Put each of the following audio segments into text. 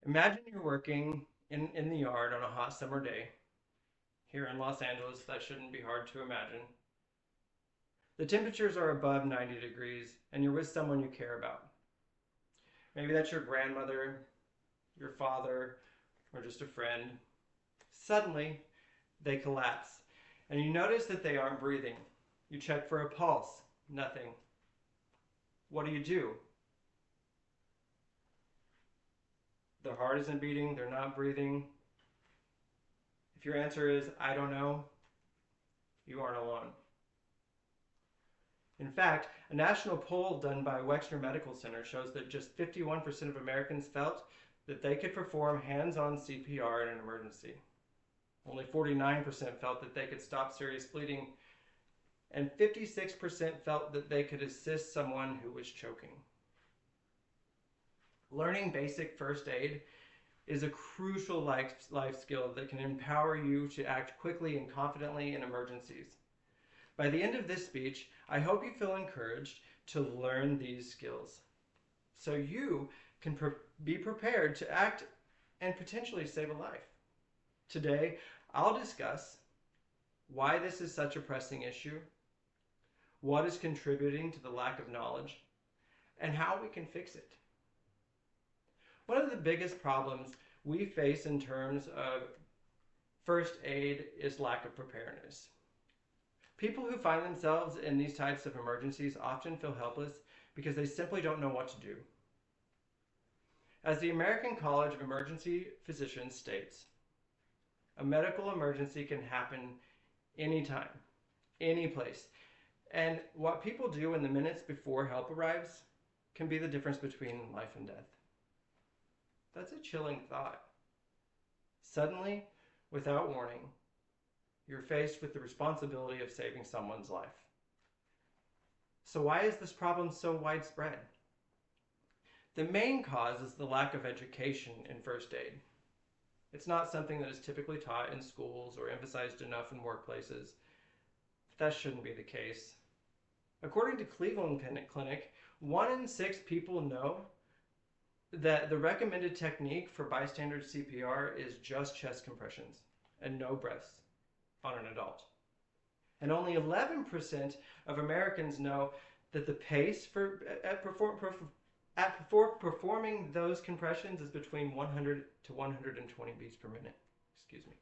Imagine you're working in the yard on a hot summer day. Here in Los Angeles, that shouldn't be hard to imagine. The temperatures are above 90 degrees, and you're with someone you care about. Maybe that's your grandmother, your father, or just a friend. Suddenly, they collapse, and you notice that they aren't breathing. You check for a pulse, nothing. What do? Their heart isn't beating, they're not breathing. If your answer is, I don't know, you aren't alone. In fact, a national poll done by Wexner Medical Center shows that just 51% of Americans felt that they could perform hands-on CPR in an emergency. Only 49% felt that they could stop serious bleeding, and 56% felt that they could assist someone who was choking. Learning basic first aid is a crucial life skill that can empower you to act quickly and confidently in emergencies. By the end of this speech, I hope you feel encouraged to learn these skills so you can be prepared to act and potentially save a life. Today, I'll discuss why this is such a pressing issue, what is contributing to the lack of knowledge, and how we can fix it. One of the biggest problems we face in terms of first aid is lack of preparedness. People who find themselves in these types of emergencies often feel helpless because they simply don't know what to do. As the American College of Emergency Physicians states, a medical emergency can happen anytime, any place. And what people do in the minutes before help arrives can be the difference between life and death. That's a chilling thought. Suddenly, without warning, you're faced with the responsibility of saving someone's life. So why is this problem so widespread? The main cause is the lack of education in first aid. It's not something that is typically taught in schools or emphasized enough in workplaces. That shouldn't be the case. According to Cleveland Clinic, 1 in 6 people know that the recommended technique for bystander CPR is just chest compressions and no breaths on an adult. And only 11% of Americans know that the pace for performing those compressions is between 100 to 120 beats per minute. Excuse me.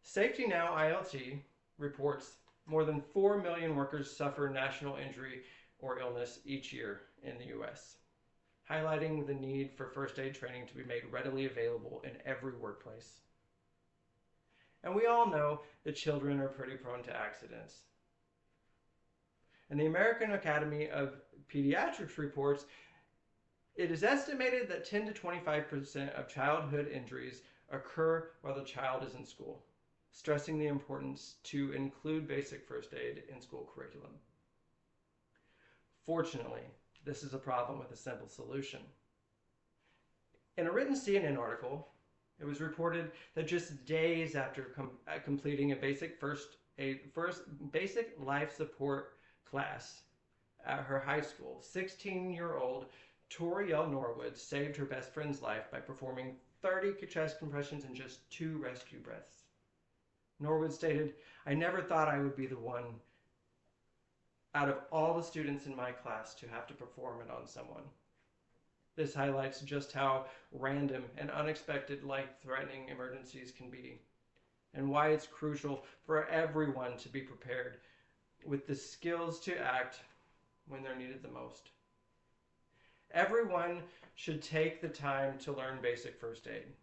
Safety Now ILT reports more than 4 million workers suffer national injury or illness each year in the US, highlighting the need for first aid training to be made readily available in every workplace. And we all know that children are pretty prone to accidents. And the American Academy of Pediatrics reports it is estimated that 10 to 25% of childhood injuries occur while the child is in school, stressing the importance to include basic first aid in school curriculum. Fortunately, this is a problem with a simple solution. In a written CNN article, it was reported that just days after completing a basic basic life support class at her high school, 16-year-old Toriel Norwood saved her best friend's life by performing 30 chest compressions and just 2 rescue breaths. Norwood stated, "I never thought I would be the one out of all the students in my class to have to perform it on someone." This highlights just how random and unexpected life-threatening emergencies can be, and why it's crucial for everyone to be prepared with the skills to act when they're needed the most. Everyone should take the time to learn basic first aid.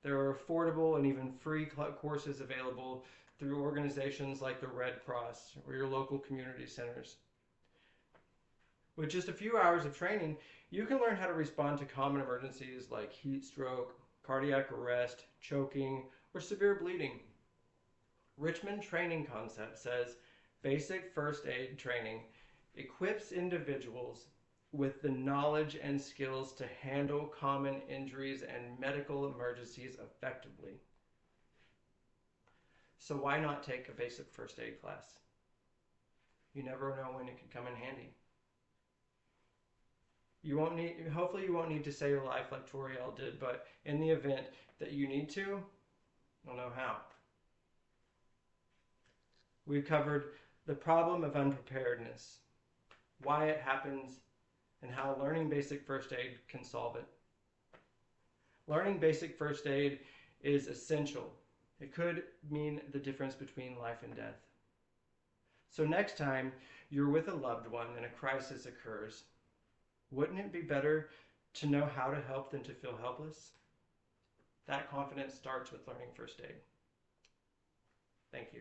There are affordable and even free courses available through organizations like the Red Cross or your local community centers. With just a few hours of training, you can learn how to respond to common emergencies like heat stroke, cardiac arrest, choking, or severe bleeding. Richmond Training Concept says basic first aid training equips individuals with the knowledge and skills to handle common injuries and medical emergencies effectively. So why not take a basic first aid class? You never know when it could come in handy. Hopefully you won't need to save a life like Toriel did, but in the event that you need to, you'll know how. We covered the problem of unpreparedness, why it happens, and how learning basic first aid can solve it. Learning basic first aid is essential. It could mean the difference between life and death. So next time you're with a loved one and a crisis occurs, wouldn't it be better to know how to help than to feel helpless? That confidence starts with learning first aid. Thank you.